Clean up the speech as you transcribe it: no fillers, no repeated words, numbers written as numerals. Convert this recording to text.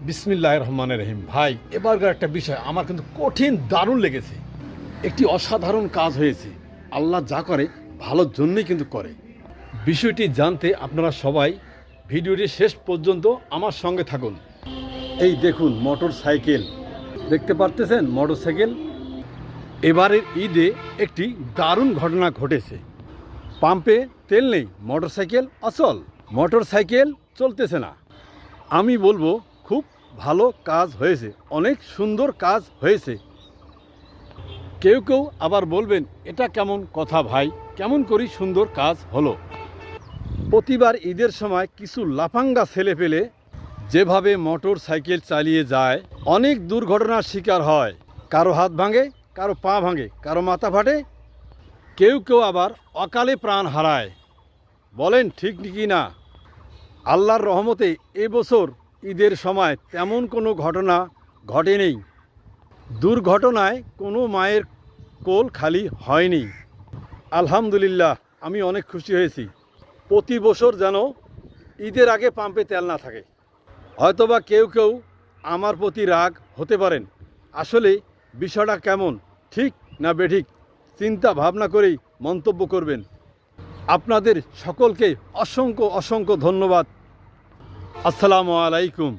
বিসমিল্লাহির রহমানির রহিম। ভাই, এবারকার একটা বিষয় আমার কিন্তু কঠিন দারুণ লেগেছে। একটি অসাধারণ কাজ হয়েছে। আল্লাহ যা করে ভালোর জন্যই কিন্তু করে। বিষয়টি জানতে আপনারা সবাই ভিডিওটি শেষ পর্যন্ত আমার সঙ্গে থাকুন। এই দেখুন মোটর সাইকেল, দেখতে পারতেছেন মোটর সাইকেল। এবারের ঈদে একটি দারুণ ঘটনা ঘটেছে। পাম্পে তেল নেই, মোটর সাইকেল অচল, মোটর সাইকেল চলতেছে না। আমি বলবো খুব ভালো কাজ হয়েছে, অনেক সুন্দর কাজ হয়েছে। কেউ কেউ আবার বলবেন এটা কেমন কথা ভাই, কেমন করি সুন্দর কাজ হলো। প্রতিবার ঈদের সময় কিছু লাফাঙ্গা ছেলে পেলে যেভাবে মোটর সাইকেল চালিয়ে যায়, অনেক দুর্ঘটনার শিকার হয়। কারো হাত ভাঙে, কারো পা ভাঙে, কারো মাথা ফাটে, কেউ কেউ আবার অকালে প্রাণ হারায়। বলেন ঠিক কি না? আল্লাহর রহমতে এবছর ঈদের সময় তেমন কোনো ঘটনা ঘটেনি। দুর্ঘটনায় কোনো মায়ের কোল খালি হয়নি। আলহামদুলিল্লাহ, আমি অনেক খুশি হয়েছি। প্রতি বছর যেন ঈদের আগে পাম্পে তেল না থাকে। হয়তোবা কেউ কেউ আমার প্রতি রাগ হতে পারেন। আসলে বিষয়টা কেমন, ঠিক না বেঠিক, চিন্তা ভাবনা করেই মন্তব্য করবেন। আপনাদের সকলকে অসংখ্য অসংখ্য ধন্যবাদ। আসসালামু আলাইকুম।